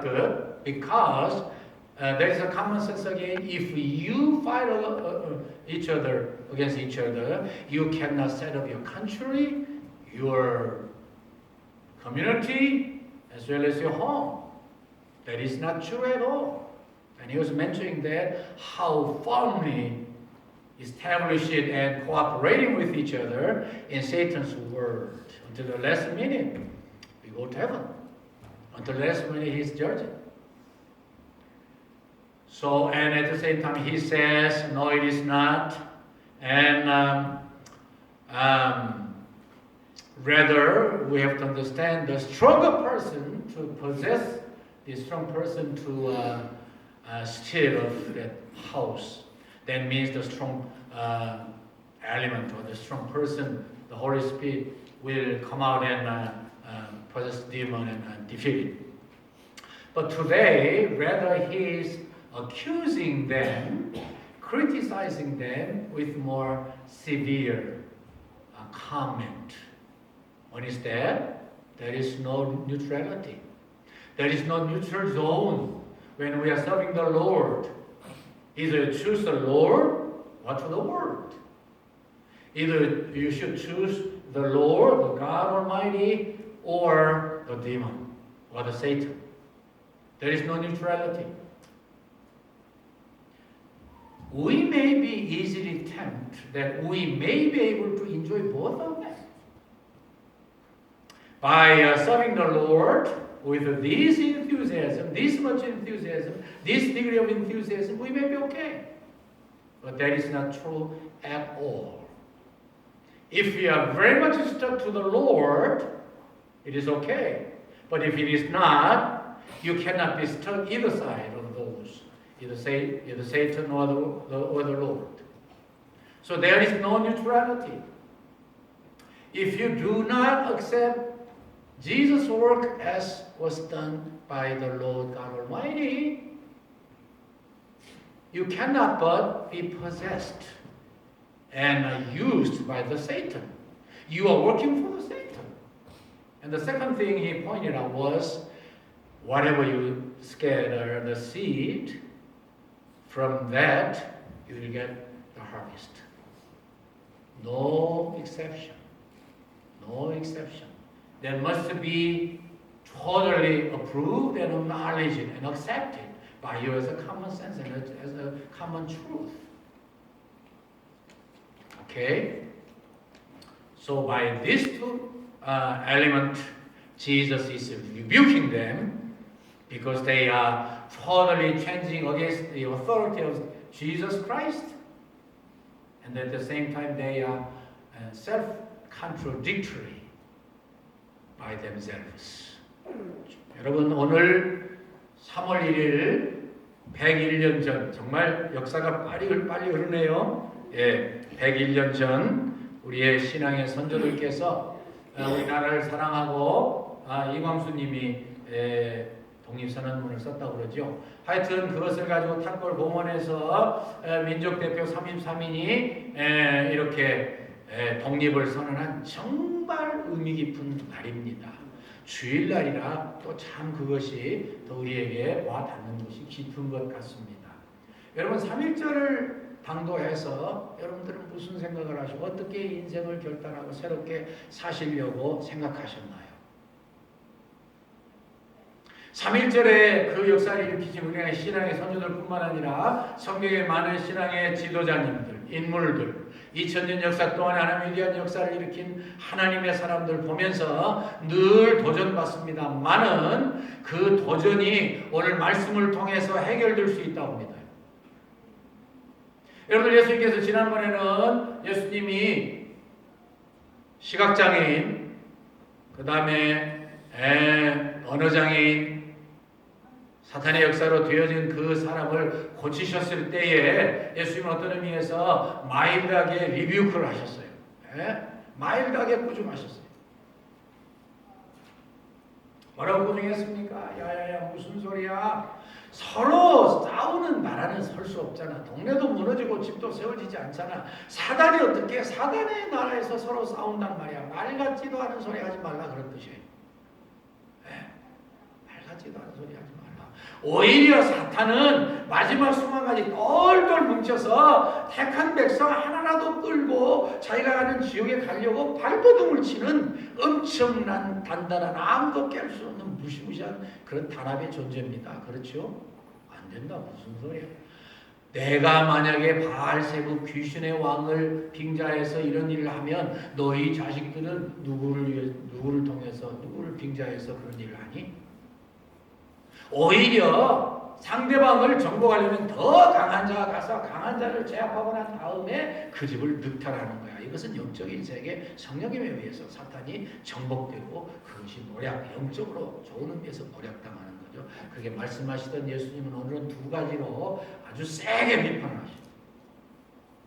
good because there is a common sense again. If you fight each other against each other, you cannot set up your country, your community, as well as your home. That is not true at all. And he was mentioning that how firmly established and cooperating with each other in Satan's world until the last minute we go to heaven. Until the last minute he's judging. So, and at the same time he says, no, it is not. And rather, we have to understand the stronger person to possess, the strong person to steal of that house. That means the strong element or the strong person, the Holy Spirit will come out and possess the demon and defeat it. But today, rather he is accusing them, criticizing them with more severe comment. What is that? There is no neutrality. There is no neutral zone when we are serving the Lord. Either choose the Lord or to the world. Either you should choose the Lord, the God Almighty, or the demon, or the Satan. There is no neutrality. We may be easily tempted that we may be able to enjoy both of them. By serving the Lord with this enthusiasm, this much enthusiasm, this degree of enthusiasm, we may be okay. But that is not true at all. If we are very much stuck to the Lord, it is okay. But if it is not, you cannot be stuck either side of those, either Satan or the Lord. So there is no neutrality. If you do not accept Jesus' work as was done by the Lord God Almighty, you cannot but be possessed and used by the Satan. You are working for the Satan. And the second thing he pointed out was, whatever you scatter the seed, from that you will get the harvest. No exception. No exception. That must be totally approved and acknowledged and accepted by you as a common sense and as a common truth. Okay? So by these two elements, Jesus is rebuking them because they are totally changing against the authority of Jesus Christ, and at the same time they are self-contradictory by themselves. 여러분, 오늘 3월 1일 101년 전, 정말 역사가 빨리 흐르네요. 예, 101년 전 우리의 신앙의 선조들께서 우리나라를 사랑하고 이광수님이 독립선언문을 썼다고 그러죠. 하여튼 그것을 가지고 탑골 공원에서 민족대표 33인이 이렇게 독립을 선언한 정말 의미 깊은 날입니다. 주일날이라 또 참 그것이 더 우리에게 와 닿는 것이 깊은 것 같습니다. 여러분 3.1절을 당도해서 여러분들은 무슨 생각을 하시고 어떻게 인생을 결단하고 새롭게 사시려고 생각하셨나요? 3.1절에 그 역사를 일으키신 우리의 신앙의 선조들뿐만 아니라 성경의 많은 신앙의 지도자님들, 인물들, 2000년 역사 동안 하나님의 위대한 역사를 일으킨 하나님의 사람들 보면서 늘 도전받습니다만은 그 도전이 오늘 말씀을 통해서 해결될 수 있다고 합니다. 여러분들, 예수님께서 지난번에는 예수님이 시각장애인, 그 다음에 언어장애인, 사탄의 역사로 되어진 그 사람을 고치셨을 때에 예수님은 어떤 의미에서 마일드하게 리뷰크를 하셨어요. 마일드하게 꾸중하셨어요. 뭐라고 꾸중했습니까? 야야야, 무슨 소리야? 서로 싸우는 나라는 설 수 없잖아. 동네도 무너지고 집도 세워지지 않잖아. 사단이 어떻게 사단의 나라에서 서로 싸운단 말이야. 말 같지도 않은 소리 하지 말라 그런 뜻이에요. 말 같지도 않은 소리 하지 말라. 오히려 사탄은 마지막 순간까지 똘똘 뭉쳐서 택한 백성 하나라도 끌고 자기가 가는 지옥에 가려고 발버둥을 치는 엄청난 단단한 아무도 깰 수 없는 무시무시한 그런 단합의 존재입니다. 그렇죠? 안 된다. 무슨 소리야? 내가 만약에 바알세부 귀신의 왕을 빙자해서 이런 일을 하면 너희 자식들은 누구를 통해서 누구를 빙자해서 그런 일을 하니? 오히려 상대방을 정복하려면 더 강한 자가 가서 강한 자를 제압하고 난 다음에 그 집을 늑탈하는 거야. 이것은 영적인 세계 성령님에 의해서 사탄이 정복되고 그것이 영적으로 좋은 의미에서 모략당하는 거죠. 그게 말씀하시던 예수님은 오늘은 두 가지로 아주 세게 비판을 하십니다.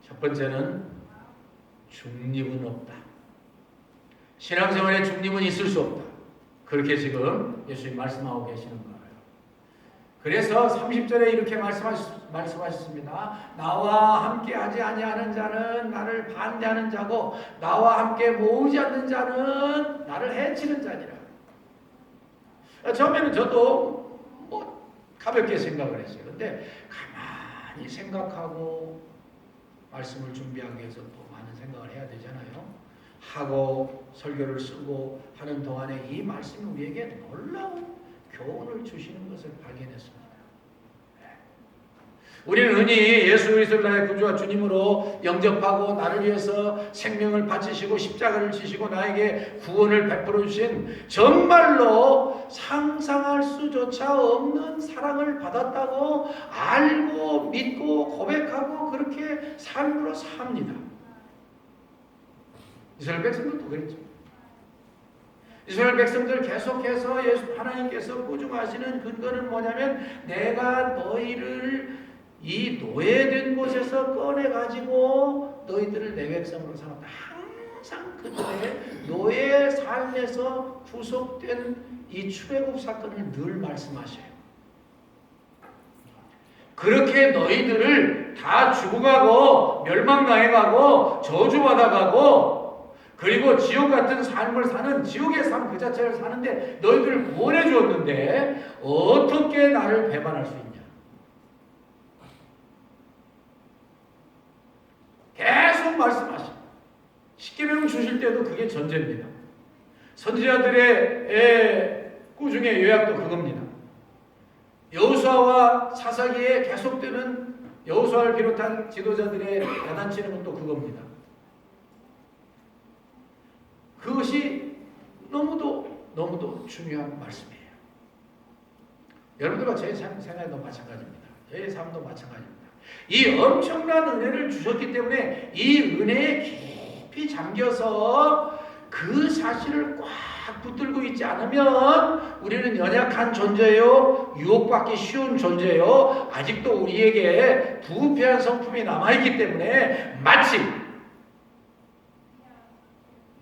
첫 번째는 중립은 없다. 신앙생활에 중립은 있을 수 없다. 그렇게 지금 예수님 말씀하고 계시는 거예요. 그래서 30절에 이렇게 말씀하셨습니다. 나와 함께 하지 아니하는 자는 나를 반대하는 자고 나와 함께 모으지 않는 자는 나를 해치는 자니라. 처음에는 저도 가볍게 생각을 했어요. 근데 가만히 생각하고 말씀을 준비하기 위해서 또 많은 생각을 해야 되잖아요. 하고 설교를 쓰고 하는 동안에 이 말씀이 우리에게 놀라운 교훈을 주시는 것을 발견했습니다. 우리는 흔히 예수 그리스도를 나의 구주와 주님으로 영접하고 나를 위해서 생명을 바치시고 십자가를 지시고 나에게 구원을 베풀어 주신 정말로 상상할 수조차 없는 사랑을 받았다고 알고 믿고 고백하고 그렇게 삶으로 삽니다. 이스라엘 백성들도 그랬죠. 이스라엘 백성들 계속해서 하나님께서 꾸중하시는 근거는 뭐냐면 내가 너희를 이 노예된 곳에서 꺼내가지고 너희들을 내 백성으로 삼았다. 항상 그들의 노예 삶에서 구속된 이 출애굽 사건을 늘 말씀하셔요. 그렇게 너희들을 다 죽어가고 멸망당해가고 저주받아가고 그리고 지옥 같은 삶을 사는 지옥의 삶 그 자체를 사는데 너희들을 구원해 주었는데 어떻게 나를 배반할 수 있냐? 계속 말씀하시고 십계명 주실 때도 그게 전제입니다. 선지자들의 꾸중의 요약도 그겁니다. 여호수아와 사사기에 계속되는 여호수아를 비롯한 지도자들의 야단치는 것도 그겁니다. 그것이 너무도 중요한 말씀이에요. 여러분들과 제 생활도 마찬가지입니다. 저의 삶도 마찬가지입니다. 이 엄청난 은혜를 주셨기 때문에 이 은혜에 깊이 잠겨서 그 사실을 꽉 붙들고 있지 않으면 우리는 연약한 존재요, 유혹받기 쉬운 존재요, 아직도 우리에게 부패한 성품이 남아있기 때문에 마치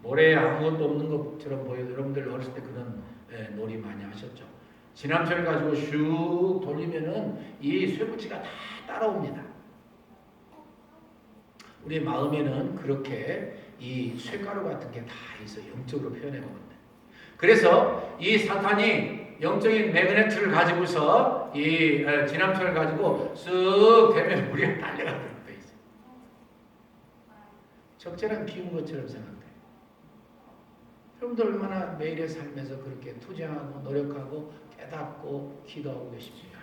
모래에 아무것도 없는 것처럼 보여요. 여러분들 어렸을 때 그런 놀이 많이 하셨죠. 지남철 가지고 슉 돌리면은 이 쇠붙이가 다 따라옵니다. 우리 마음에는 그렇게 이 쇠가루 같은 게 다 있어 영적으로 표현해 보는데. 그래서 이 사탄이 영적인 매그네트를 가지고서 이 지남철을 가지고 쓱 대면 우리가 달려가는 데 있어요. 적절한 비운 것처럼 생각돼요. 여러분들 얼마나 매일의 삶에서 그렇게 투쟁하고 노력하고 깨닫고 기도하고 계십니까?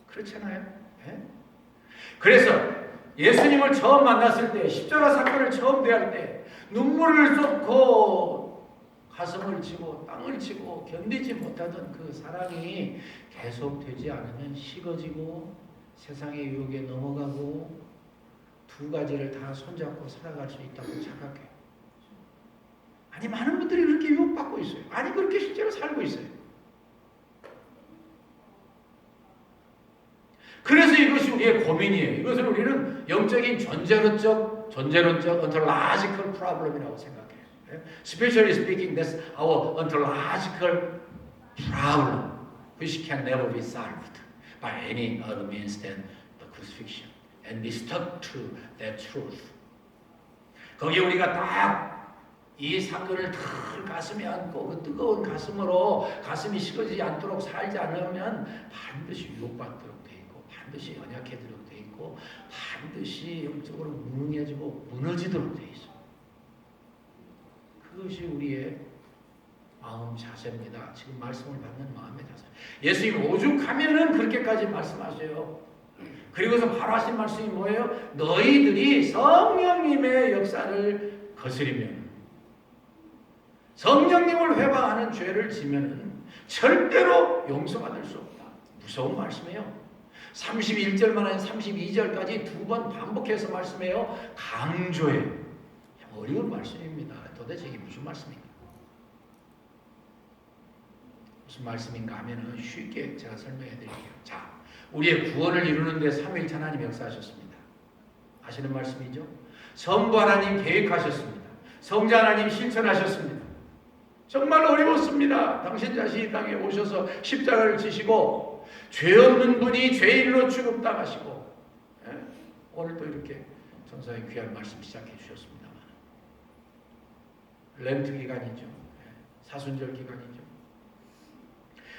그렇잖아요. 네? 그래서 예수님을 처음 만났을 때 십자가 사건을 처음 대할 때 눈물을 쏟고 가슴을 치고 땅을 치고 견디지 못하던 그 사랑이 계속되지 않으면 식어지고 세상의 유혹에 넘어가고 두 가지를 다 손잡고 살아갈 수 있다고 착각해요. 아니 많은 분들이 그렇게 유혹받고 있어요. 아니 그렇게 실제로 살고 있어요. 그래서 이것이 우리의 고민이에요. 이것을 우리는 영적인 존재론적 ontological problem이라고 생각해요. Spiritually speaking, that's our ontological problem, which can never be solved by any other means than the crucifixion. And we stuck to that truth. 거기에 우리가 딱 이 사건을 다 가슴에 안고 그 뜨거운 가슴으로 가슴이 식어지지 않도록 살지 않으면 반드시 유혹받도록 돼 있고 반드시 연약해지도록 돼 있고 반드시 영적으로 무능해지고 무너지도록 돼 있어. 그것이 우리의 마음 자세입니다. 지금 말씀을 받는 마음의 자세. 예수님 오죽하면은 그렇게까지 말씀하세요. 그리고서 바로 하신 말씀이 뭐예요? 너희들이 성령님의 역사를 거스리면 성령님을 회방하는 죄를 지면은 절대로 용서받을 수 없다. 무서운 말씀이에요. 31절만 아니라 32절까지 두 번 반복해서 말씀해요. 강조해. 어려운 말씀입니다. 도대체 이게 무슨 말씀인가? 무슨 말씀인가 하면은 쉽게 제가 설명해 드릴게요. 자, 우리의 구원을 이루는데 삼위일체 하나님 역사하셨습니다. 아시는 말씀이죠? 성부 하나님 계획하셨습니다. 성자 하나님 실천하셨습니다. 정말 어려웠습니다. 당신 자신이 땅에 오셔서 십자가를 지시고 죄 없는 분이 죄인으로 취급당하시고 오늘 또 이렇게 전사의 귀한 말씀 시작해 주셨습니다만 렌트 기간이죠. 사순절 기간이죠.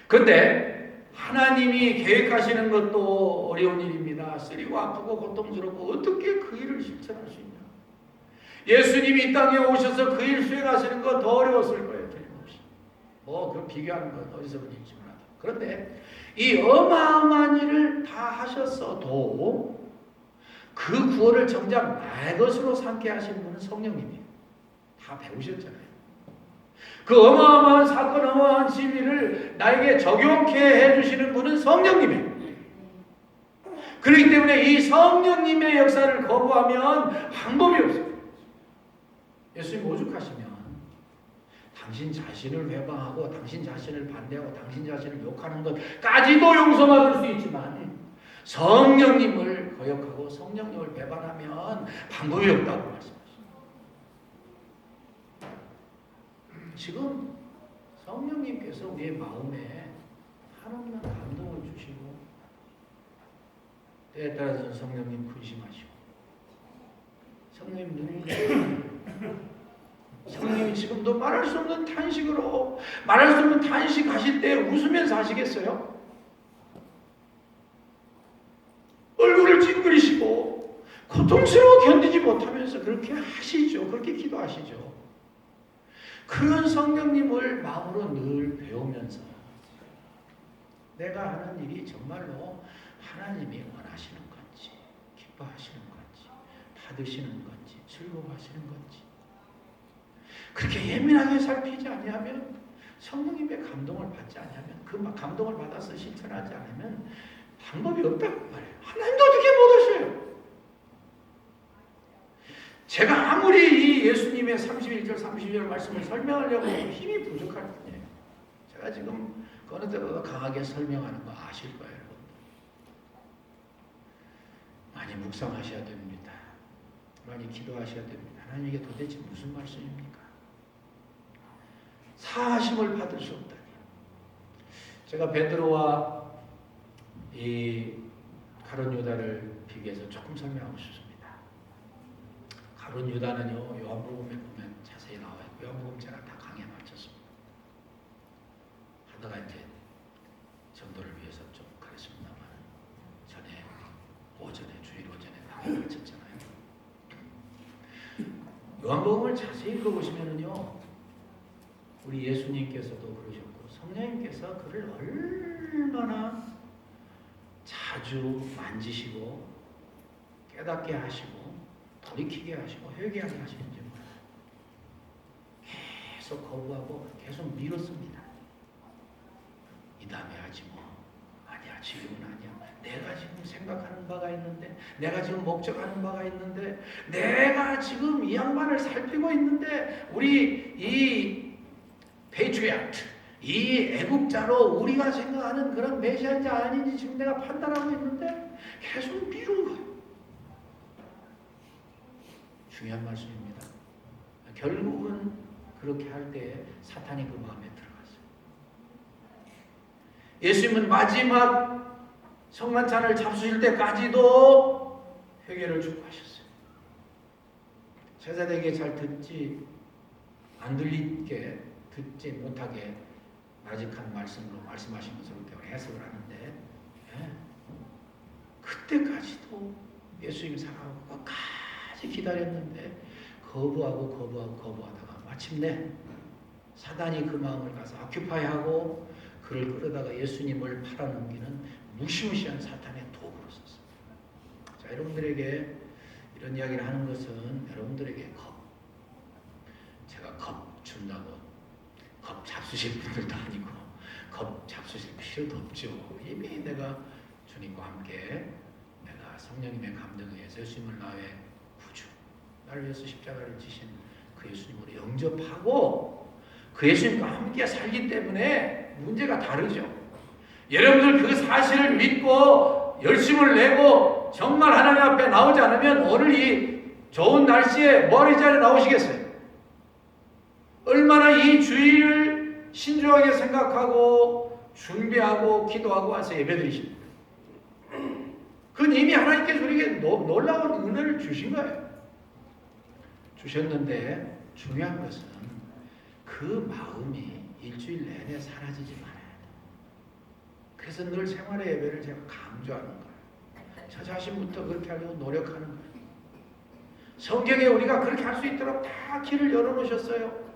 근데 하나님이 계획하시는 것도 어려운 일입니다. 쓰리고 아프고 고통스럽고 어떻게 그 일을 실천할 수 있냐. 예수님이 이 땅에 오셔서 그 일 수행하시는 거 더 어려웠을 거예요. 틀림없이. 그 비교하는 건 어디서 보는지 몰라도. 그런데 이 어마어마한 일을 다 하셨어도 그 구원을 정작 나의 것으로 삼게 하신 분은 성령님이에요. 다 배우셨잖아요. 그 어마어마한 사건, 어마어마한 진리를 나에게 적용케 해주시는 분은 성령님이에요. 그렇기 때문에 이 성령님의 역사를 거부하면 방법이 없어요. 예수님 오죽하시면 당신 자신을 회방하고 당신 자신을 반대하고 당신 자신을 욕하는 것까지도 용서받을 수 있지만 성령님을 거역하고 성령님을 배반하면 방법이 없다고 말씀하십니다. 지금 성령님께서 우리의 마음에 한없는 감동을 주시고 때에 따라서는 성령님 근심하시고 성령님 눈물 성령님이 지금도 말할 수 없는 탄식으로 말할 수 없는 탄식하실 때 웃으면서 하시겠어요? 얼굴을 찡그리시고 고통스러워 견디지 못하면서 그렇게 하시죠. 그렇게 기도하시죠. 그런 성령님을 마음으로 늘 배우면서 내가 하는 일이 정말로 하나님이 원하시는 건지 기뻐하시는 건지 받으시는 건지 즐거워하시는 건지 그렇게 예민하게 살피지 아니하면 성령님의 감동을 받지 아니하면 그 감동을 받아서 실천하지 않으면 방법이 없다고 말해요. 하나님도 어떻게 못하셔요? 제가 아무리 이 예수님의 31절 32절 말씀을 설명하려고 힘이 부족할 뿐이에요. 제가 지금 어느 때보다 강하게 설명하는 거 아실 거예요. 여러분. 많이 묵상하셔야 됩니다. 많이 기도하셔야 됩니다. 하나님 이게 도대체 무슨 말씀입니까? 사하심을 받을 수 없다니. 제가 베드로와 이 가룟 유다를 비교해서 조금 설명하고 싶습니다. 가룟 유다는요, 요한복음에 보면 자세히 나와 있고, 요한복음 제가 다 강의에 마쳤습니다. 하다가 이제 전도를 위해서 좀 그랬습니다만, 전에 오전에, 주일 오전에 강의에 마쳤잖아요. 요한복음을 자세히 읽어보시면요, 우리 예수님께서도 그러셨고, 성령님께서 그를 얼마나 자주 만지시고, 깨닫게 하시고, 돌이키게 하시고 회개하게 하시는지 몰라요. 계속 거부하고 계속 미뤘습니다. 이 다음에 하지 뭐. 아니야, 지금은 아니야. 내가 지금 생각하는 바가 있는데, 내가 지금 목적하는 바가 있는데, 내가 지금 이 양반을 살피고 있는데, 우리 이 페이트리아트, 이 애국자로 우리가 생각하는 그런 메시아인지 아닌지 지금 내가 판단하고 있는데 계속 미룬 거예요. 중요한 말씀입니다. 결국은 그렇게 할 때 사탄이 그 마음에 들어갔어요. 예수님은 마지막 성만찬을 잡수실 때까지도 회개를 촉구하셨어요. 제자들에게 잘 듣지 안 들리게 듣지 못하게 나직한 말씀으로 말씀하신 것으로 우리가 해석을 하는데 예. 그때까지도 예수님 사랑하고 끝까지 기다렸는데 거부하다가 마침내 사단이 그 마음을 가서 아큐파이하고 그를 끌어다가 예수님을 팔아넘기는 무시무시한 사탄의 도구로 썼습니다. 자, 여러분들에게 이런 이야기를 하는 것은 여러분들에게 제가 겁 준다고 겁 잡수실 분들도 아니고 겁 잡수실 필요도 없죠. 이미 내가 주님과 함께 내가 성령님의 감동에 의해서 예수님을 나의 구주, 나를 위해서 십자가를 지신 그 예수님으로 영접하고 그 예수님과 함께 살기 때문에 문제가 다르죠. 여러분들 그 사실을 믿고 열심을 내고 정말 하나님 앞에 나오지 않으면 오늘 이 좋은 날씨에 머리 자리에 나오시겠어요? 얼마나 이 주일을 신중하게 생각하고 준비하고 기도하고 와서 예배드리십니까? 그건 이미 하나님께서 우리에게 놀라운 은혜를 주신 거예요. 주셨는데 중요한 것은 그 마음이 일주일 내내 사라지지 말아야 돼. 그래서 늘 생활의 예배를 제가 강조하는 거예요. 저 자신부터 그렇게 하려고 노력하는 거예요. 성경에 우리가 그렇게 할 수 있도록 다 길을 열어놓으셨어요.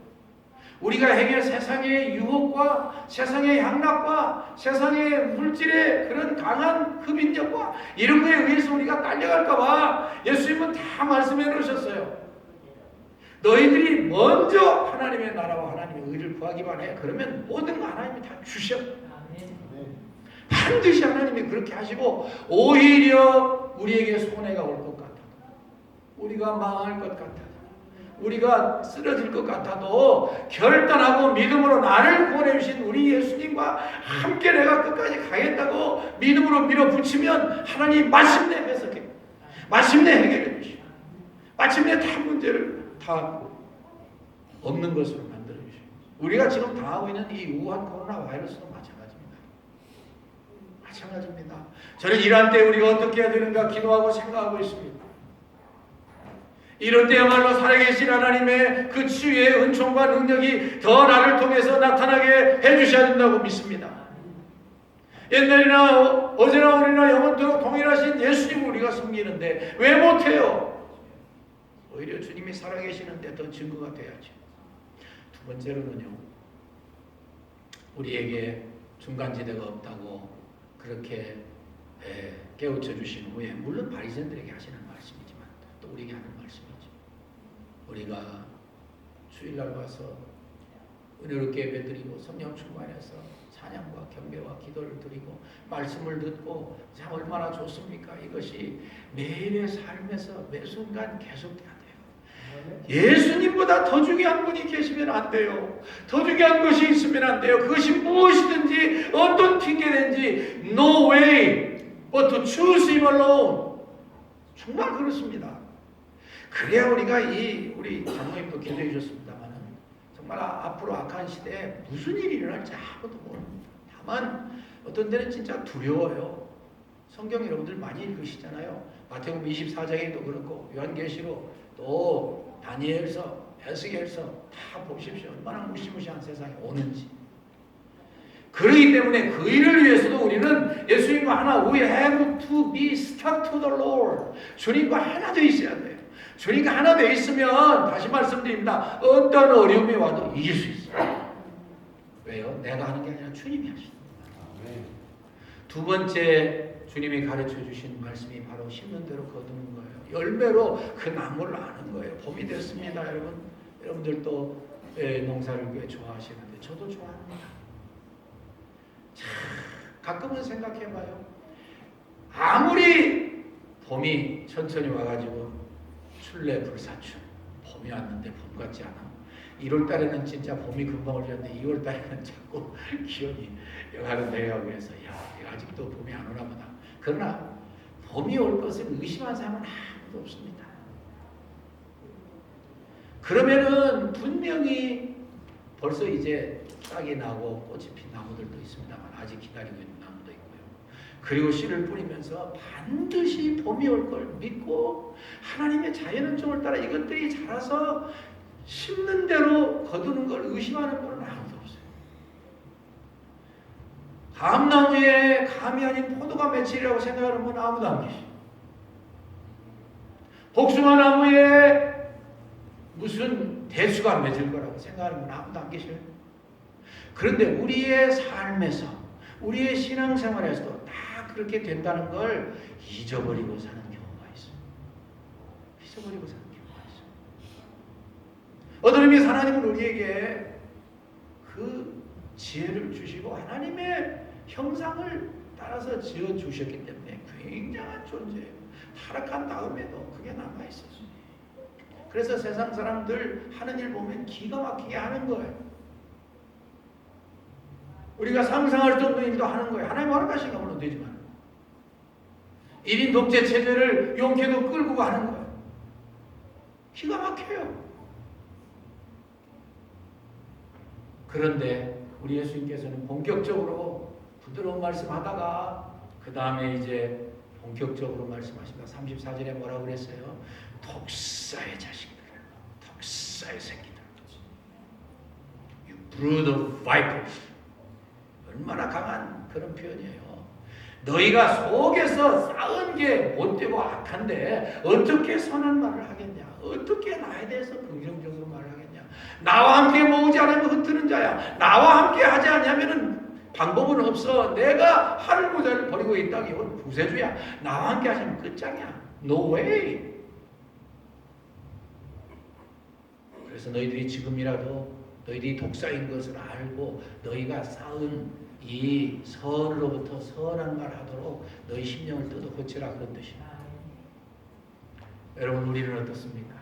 우리가 행할 세상의 유혹과 세상의 향락과 세상의 물질의 그런 강한 흡인력과 이런 거에 의해서 우리가 딸려갈까 봐 예수님은 다 말씀해 놓으셨어요. 너희들이 먼저 하나님의 나라와 하나님의 의를 구하기만 해. 그러면 모든 거 하나님이 다 주셔. 반드시 하나님이 그렇게 하시고 오히려 우리에게 손해가 올 것 같아. 우리가 망할 것 같아. 우리가 쓰러질 것 같아도 결단하고 믿음으로 나를 구원해 주신 우리 예수님과 함께 내가 끝까지 가겠다고 믿음으로 밀어붙이면 하나님 마침내 해석해. 마침내 해결해 주시고 마침내 다 문제를 다 없는 것으로 만들어 주시고 우리가 지금 당하고 있는 이 우한 코로나 바이러스도 마찬가지입니다. 저는 이러한 때 우리가 어떻게 해야 되는가 기도하고 생각하고 있습니다. 이런 때야말로 살아계신 하나님의 그 치유의 은총과 능력이 더 나를 통해서 나타나게 해주셔야 된다고 믿습니다. 옛날이나 어제나 오늘이나 영원토록 동일하신 예수님을 우리가 섬기는데 왜 못해요? 오히려 주님이 살아계시는데 더 증거가 돼야죠. 두 번째로는요, 우리에게 중간지대가 없다고 그렇게 깨우쳐 주신 후에 물론 바리새인들에게 하시는 말씀이지만 또 우리에게 하는 말씀이죠. 우리가 주일날 와서 은혜롭게 예배드리고 성령 충만해서 찬양과 경배와 기도를 드리고 말씀을 듣고 참 얼마나 좋습니까? 이것이 매일의 삶에서 매 순간 계속돼야 돼요. 예수님보다 더 중요한 분이 계시면 안 돼요. 더 중요한 것이 있으면 안 돼요. 그것이 무엇이든지 어떤 핑계든지 no way but to choose him alone. 정말 그렇습니다. 그래야 우리가 우리 장로님도 기도해 주셨습니다만 정말 앞으로 악한 시대에 무슨 일이 일어날지 아무도 모릅니다. 다만 어떤 때는 진짜 두려워요. 성경 여러분들 많이 읽으시잖아요. 마태복음 24장에도 그렇고 요한계시록 또 다니엘서 에스겔서 다 보십시오. 얼마나 무시무시한 세상이 오는지. 그렇기 때문에 그 일을 위해서도 우리는 예수님과 하나 we have to be stuck to the Lord. 주님과 하나 되어 있어야 돼요. 주님과 하나 되어 있으면 다시 말씀드립니다. 어떤 어려움이 와도 이길 수 있어요. 왜요? 내가 하는 게 아니라 주님이 하시는 거예요. 두 번째 주님이 가르쳐 주신 말씀이 바로 심는 대로 거두는 거예요. 열매로 그 나무를 아는 거예요. 봄이 됐습니다, 여러분. 여러분들도 농사를 꽤 좋아하시는데 저도 좋아합니다. 참, 가끔은 생각해봐요. 아무리 봄이 천천히 와가지고 출래 불사춘 봄이 왔는데 봄 같지 않아. 1월 달에는 진짜 봄이 금방 올렸는데 2월 달에는 자꾸 기온이 영하로 내려가고 해서 아직도 봄이 안 오나 보다. 그러나 봄이 올 것을 의심한 사람은 아무도 없습니다. 그러면은 분명히 벌써 이제 싹이 나고 꽃이 핀 나무들도 있습니다만 아직 기다리고 있는 나무도 있고요. 그리고 씨를 뿌리면서 반드시 봄이 올 걸 믿고 하나님의 자연은총을 따라 이것들이 자라서 심는 대로 거두는 걸 의심하는 분은 아무도 없어요. 감나무에 감이 아닌 포도가 맺히리라고 생각하는 분은 아무도 안 계셔요. 복숭아 나무에 무슨 대수가 맺을 거라고 생각하는 분은 아무도 안 계셔요. 그런데 우리의 삶에서, 우리의 신앙생활에서도 다 그렇게 된다는 걸 잊어버리고 사는 경우가 있어요. 잊어버리고 사는 경우가 있어요. 어떤 의미에서 하나님은 우리에게 그 지혜를 주시고 하나님의 형상을 따라서 지어주셨기 때문에 굉장한 존재예요. 타락한 다음에도 그게 남아있어요. 그래서 세상 사람들 하는 일 보면 기가 막히게 하는 거예요. 우리가 상상할 수 없는 일도 하는 거예요. 하나님 허락하시니까 물론 되지만 1인 독재 체제를 용케도 끌고 가는 거예요. 기가 막혀요. 그런데 우리 예수님께서는 본격적으로 부드러운 말씀하다가 그 다음에 이제 본격적으로 말씀하십니다. 34절에 뭐라고 그랬어요? 독사의 자식들, 독사의 새끼들, You brood of vipers. 얼마나 강한 그런 표현이에요. 너희가 속에서 쌓은 게 못되고 악한데 어떻게 선한 말을 하겠냐? 어떻게 나에 대해서 긍정적으로 말을 하겠냐? 나와 함께 모으지 않으면 흩트는 자야. 나와 함께 하지 않으면 방법은 없어. 내가 하늘 보좌를 버리고 이 땅에 온 구세주야. 나와 함께 하시면 끝장이야. No way. 그래서 너희들이 지금이라도 너희들이 독사인 것을 알고 너희가 쌓은 이 선으로부터 선한 말 하도록 너희 심령을 뜯어 고치라 그런 뜻이다. 여러분 우리는 어떻습니까?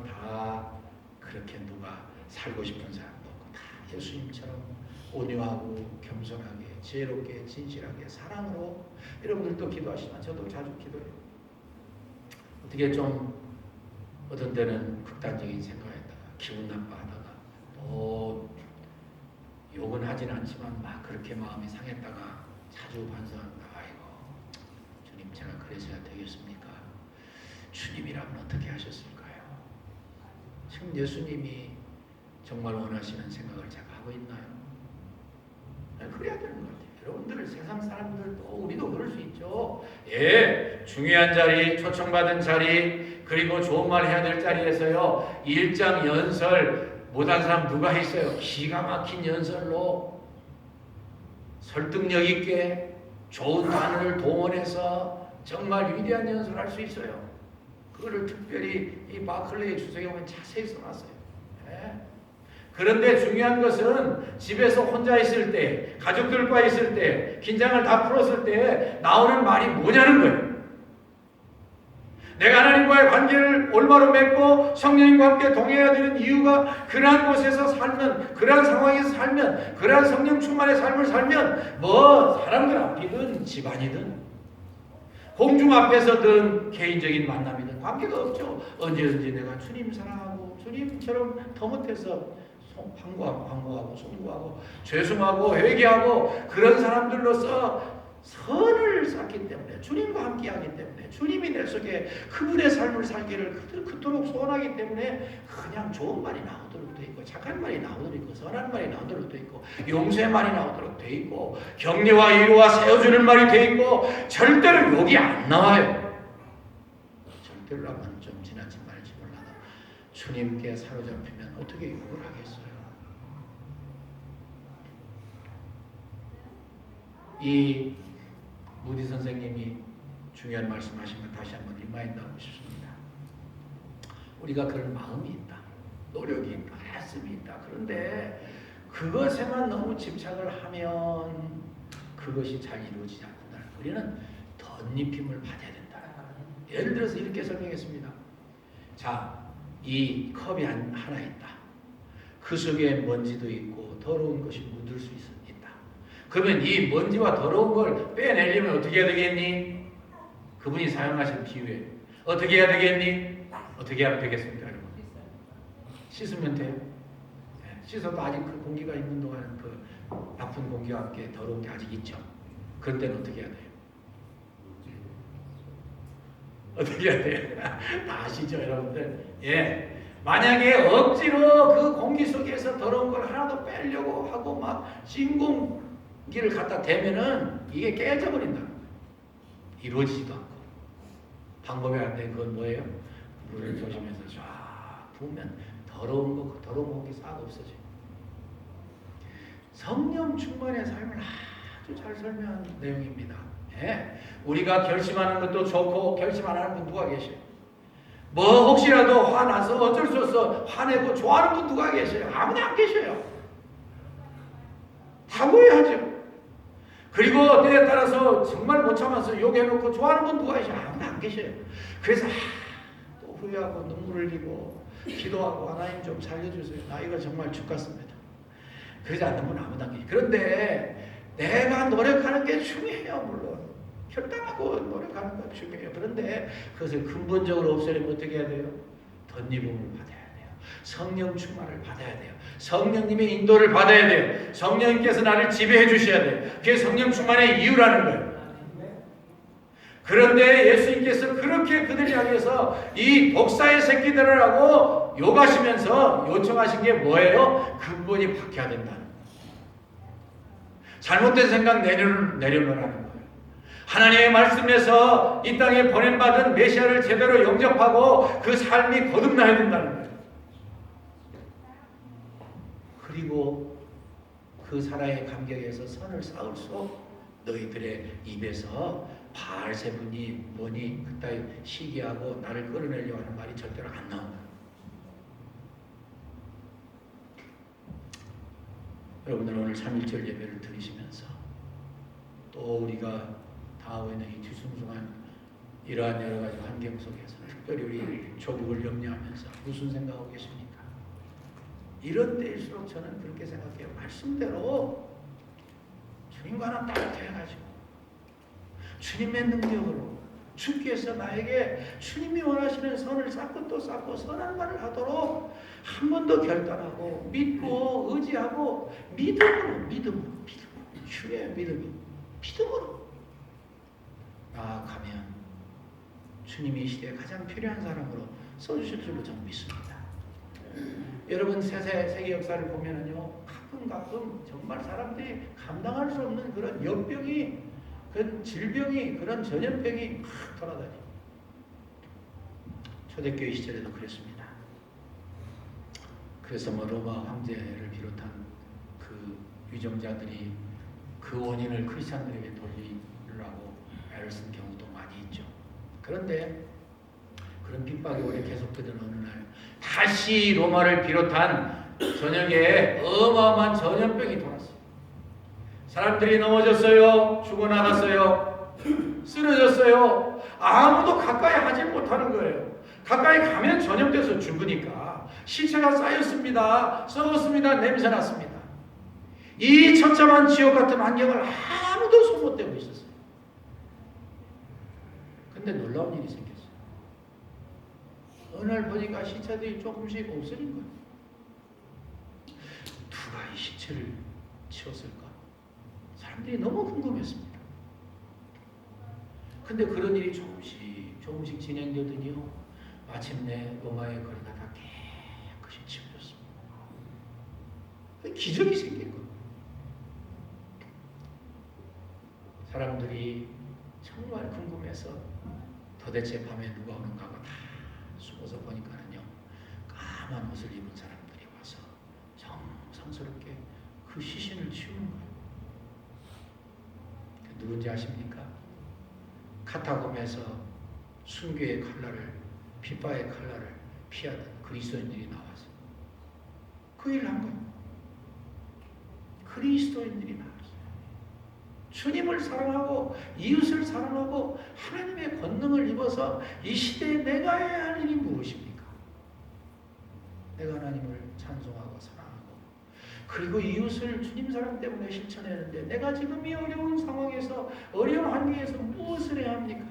다 그렇게 누가 살고 싶은 사람도 없고 다 예수님처럼 온유하고 겸손하게 지혜롭게 진실하게 사랑으로 여러분들도 기도하시지만 저도 자주 기도해요. 어떻게 좀 어떤 때는 극단적인 생각했다가 기분 나빠하다가 또 욕은 하진 않지만 막 그렇게 마음이 상했다가 자주 반성한다. 아이고 주님 제가 그래서야 되겠습니까? 주님이라면 어떻게 하셨을까요? 지금 예수님이 정말 원하시는 생각을 제가 하고 있나요? 그래야 되는 것 같아요. 여러분들 세상 사람들도 우리도 그럴 수 있죠. 예, 중요한 자리, 초청받은 자리, 그리고 좋은 말 해야 될 자리에서요 일장 연설 못한 사람 누가 있어요? 기가 막힌 연설로 설득력 있게 좋은 단어를 동원해서 정말 위대한 연설을 할 수 있어요. 그거를 특별히 이 바클레이 주석에 보면 자세히 써놨어요. 네. 그런데 중요한 것은 집에서 혼자 있을 때, 가족들과 있을 때, 긴장을 다 풀었을 때 나오는 말이 뭐냐는 거예요. 내가 하나님과의 관계를 올바로 맺고 성령님과 함께 동행해야 되는 이유가 그러한 곳에서 살면, 그러한 상황에서 살면, 그러한 성령 충만의 삶을 살면 뭐 사람들 앞이든 집안이든 공중 앞에서든 개인적인 만남이든 관계가 없죠. 언제든지 내가 주님 사랑하고 주님처럼 더 못해서 황구하고 송구하고 죄송하고 회개하고 그런 사람들로서 선을 쌓기 때문에 주님과 함께하기 때문에 주님이 내 속에 그분의 삶을 살기를 그토록 소원하기 때문에 그냥 좋은 말이 나오도록 돼 있고 착한 말이 나오도록 있고 선한 말이 나오도록 돼 있고 용서의 말이 나오도록 돼 있고 격려와 위로와 세워주는 말이 돼 있고 절대로 욕이 안 나와요. 절대로 하면 좀 지나친 말인지 몰라도 주님께 사로잡히면 어떻게 욕을 하겠어요? 이 무디 선생님이 중요한 말씀하신 걸 다시 한번 리마인드하고 싶습니다. 우리가 그런 마음이 있다, 노력이 있다, 애씀이 있다. 그런데 그것에만 너무 집착을 하면 그것이 잘 이루어지지 않는다. 우리는 덧입힘을 받아야 된다. 예를 들어서 이렇게 설명했습니다. 자, 이 컵이 하나 있다. 그 속에 먼지도 있고 더러운 것이 묻을 수 있다. 그러면 이 먼지와 더러운 걸 빼내려면 어떻게 해야 되겠니? 그분이 사용하신 비유에 어떻게 해야 되겠니? 어떻게 하면 되겠습니까, 여러분? 씻으면 돼요. 네, 씻어도 아직 그 공기가 있는 동안 그 나쁜 공기와 함께 더러운 게 아직 있죠. 그럴 때는 어떻게 해야 돼요? 어떻게 해야 돼요? 다 아시죠, 여러분들? 예, 만약에 억지로 그 공기 속에서 더러운 걸 하나도 빼려고 하고 막 진공기를 갖다 대면은 이게 깨져버린다. 이루어지지도 않고. 방법이 안 돼. 그건 뭐예요? 물을 조심해서 쫙 부으면 더러운 공기 싹 없어져요. 성령 충만의 삶을 아주 잘 설명한 내용입니다. 예? 우리가 결심하는 것도 좋고 결심 안 하는 분 누가 계셔요? 뭐 혹시라도 화나서 어쩔 수 없어 화내고 좋아하는 분 누가 계셔요? 아무도 안 계셔요. 다 후회하죠. 그리고 때에 따라서 정말 못 참아서 욕해놓고 좋아하는 분 누가 계셔요? 아무도 안 계셔요. 그래서 또 후회하고 눈물 흘리고 기도하고 하나님 좀 살려주세요. 나 이거 정말 죽겠습니다. 그러지 않는 분 아무도 안 계셔요. 그런데 내가 노력하는 게 중요해요. 물론 결단하고 노력하는 건 중요해요. 그런데 그것을 근본적으로 없애려면 어떻게 해야 돼요? 덧입음을 받아야 돼요. 성령 충만을 받아야 돼요. 성령님의 인도를 받아야 돼요. 성령님께서 나를 지배해 주셔야 돼요. 그게 성령 충만의 이유라는 거예요. 그런데 예수님께서 그렇게 그들 향해서 이 독사의 새끼들을 하고 욕하시면서 요청하신 게 뭐예요? 근본이 바뀌어야 된다는 거예요. 잘못된 생각 내려놓으라는 거예요. 하나님의 말씀에서 이 땅에 보냄받은 메시아를 제대로 영접하고 그 삶이 거듭나야 된다는 거예요. 그리고 그 사랑의 감격에서 선을 쌓을수록 너희들의 입에서 바알세분이 뭐니 그따위 시기하고 나를 끌어내려고 하는 말이 절대로 안 나온다. 여러분들 오늘 3.1절 예배를 드리시면서 또 우리가 다음에는 이 뒤숭숭한 이러한 여러 가지 환경 속에서 특별히 우리 조국을 염려하면서 무슨 생각하고 계십니까? 이런 때일수록 저는 그렇게 생각해요. 말씀대로 주님과 하나 따뜻해가지고 주님의 능력으로 주께서 나에게 주님이 원하시는 선을 쌓고 또 쌓고 선한 말을 하도록 한 번 더 결단하고 믿고 의지하고 믿음으로 주의 믿음으로 나아가면 주님이 이 시대에 가장 필요한 사람으로 써주실 줄로 저는 믿습니다. 여러분 세계 역사를 보면은요 가끔 정말 사람들이 감당할 수 없는 그런 역병이 그런 질병이 그런 전염병이 막 돌아다니. 초대교회 시절에도 그랬습니다. 그래서 뭐 로마 황제를 비롯한 그 위정자들이 그 원인을 크리스찬들에게 돌리려고 애를 쓴 경우도 많이 있죠. 그런데 그런 핍박이 오래 계속되던 어느 날 다시 로마를 비롯한 전역에 어마어마한 전염병이 돌았어요. 사람들이 넘어졌어요. 죽어나갔어요. 쓰러졌어요. 아무도 가까이 하지 못하는 거예요. 가까이 가면 전염돼서 죽으니까 시체가 쌓였습니다. 썩었습니다. 냄새 났습니다. 이 처참한 지옥 같은 환경을 아무도 손 못 대고 있었어요. 근데 놀라운 일이 생겼어요. 어느 날 보니까 시체들이 조금씩 없어진 거예요. 누가 이 시체를 치웠을까? 사람들이 너무 궁금했습니다. 근데 그런 일이 조금씩 진행되더니요. 마침내 로마의 거리가 다 깨끗이 치워졌습니다. 기적이 생긴 거예요. 사람들이 정말 궁금해서 도대체 밤에 누가 오는가 하고 다 숨어서 보니까는요. 까만 옷을 입은 사람들이 와서 정성스럽게 그 시신을 치우는 거예요. 누군지 아십니까? 카타콤에서 순교의 칼날을 핍박의 칼날을 피하던 그리스도인들이 나와서 그 일을 한 거예요. 그리스도인들이 나왔어요. 주님을 사랑하고 이웃을 사랑하고 하나님의 권능을 입어서 이 시대에 내가 해야 할 일이 무엇입니까? 내가 하나님을 찬송하고 사랑하고 그리고 이웃을 주님 사랑 때문에 실천했는데 내가 지금 이 어려운 상황에서 어려운 환경에서 무엇을 해야 합니까?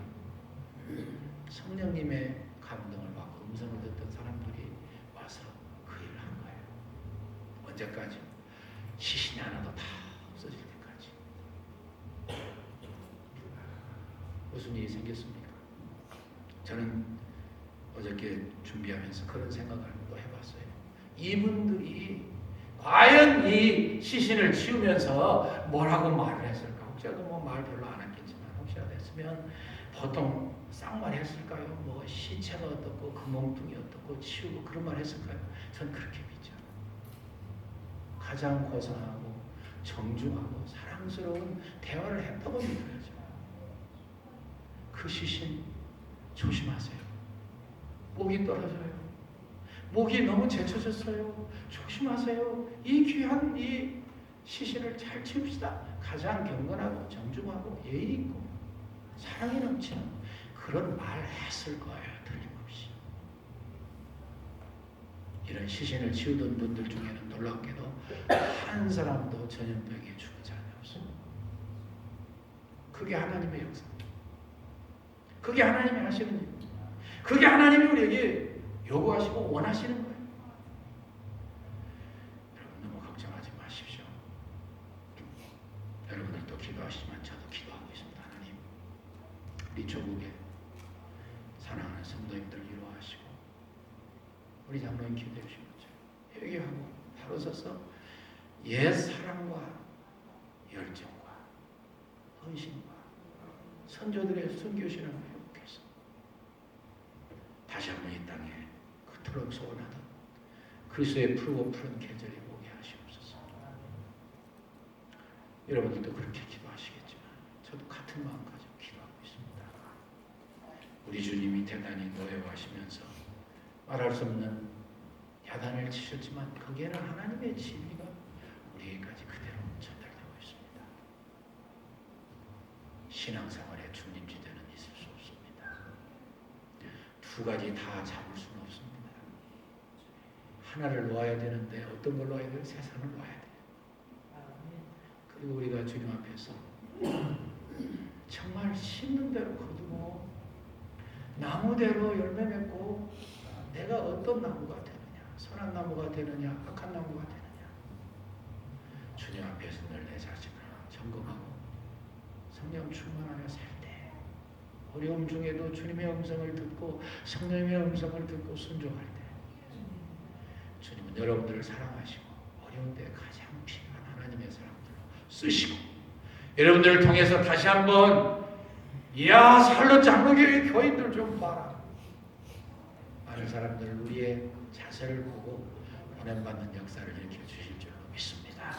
성령님의 감동을 받고 음성을 듣던 사람들이 와서 그 일을 한 거예요. 언제까지? 시신이 하나도 다 없어질 때까지. 무슨 일이 생겼습니까? 저는 어저께 준비하면서 그런 생각을 또 해봤어요. 이분들이 과연 이 시신을 치우면서 뭐라고 말을 했을까? 혹시라도 뭐 말 별로 안 했겠지만 혹시라도 했으면 보통 쌍말 했을까요? 뭐 시체가 어떻고 구멍뚱이 어떻고 치우고 그런 말 했을까요? 전 그렇게 믿죠. 가장 고상하고 정중하고 사랑스러운 대화를 했다고 믿어야죠. 그 시신 조심하세요. 목이 떨어져요. 목이 너무 제쳐졌어요. 조심하세요. 이 귀한 이 시신을 잘 치웁시다. 가장 경건하고 정중하고 예의 있고 사랑이 넘치는 그런 말 했을 거예요. 틀림없이. 이런 시신을 치우던 분들 중에는 놀랍게도 한 사람도 전염병에 죽은 사람이 없어요. 그게 하나님의 역사. 그게 하나님이 하시는 일. 그게 하나님이 우리에게 요구하시고 원하시는 거예요. 여러분 너무 걱정하지 마십시오. 여러분들도 기도하시지만 저도 기도하고 있습니다. 하나님, 우리 조국에 사랑하는 성도님들 위로하시고 우리 장로님 기도해 주시면 회개하고 바로 서서 옛 사랑과 열정과 헌신과 선조들의 순교신을 회복해서 다시 한번 이 땅에 그토록 소원하던 그리스도의 푸르고 푸른 계절이 오게 하시옵소서. 여러분들도 그렇게 기도하시겠지만 저도 같은 마음 가지고 기도하고 있습니다. 우리 주님이 대단히 노여워하시면서 말할 수 없는 야단을 치셨지만 거기에는 하나님의 진리가 우리에게까지 그대로 전달되고 있습니다. 신앙생활에 중림지대는 있을 수 없습니다. 두 가지 다 잡을 수는 없습니다. 하나를 놓아야 되는데 어떤 걸 놓아야 돼요? 세상을 놓아야 돼요. 그리고 우리가 주님 앞에서 정말 심는 대로 거두고 나무대로 열매 맺고 내가 어떤 나무가 되느냐, 선한 나무가 되느냐, 악한 나무가 되느냐, 주님 앞에서 늘 내 자신을 점검하고 성령 충만하여 살 때, 어려움 중에도 주님의 음성을 듣고 성령의 음성을 듣고 순종할 때 주님은 여러분들을 사랑하시고 어려운 때 가장 필요한 하나님의 사람들로 쓰시고 여러분들을 통해서 다시 한번 이야 살로 장로교회 교인들 좀 봐라. 많은 사람들 우리의 자세를 보고 보냄받는 역사를 일으켜 주실 줄로 믿습니다.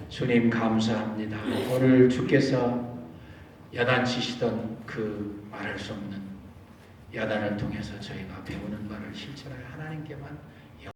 주님 감사합니다. 오늘 주께서 야단치시던 그 말할 수 없는 야단을 통해서 저희가 배우는 바를 실천할 하나님께만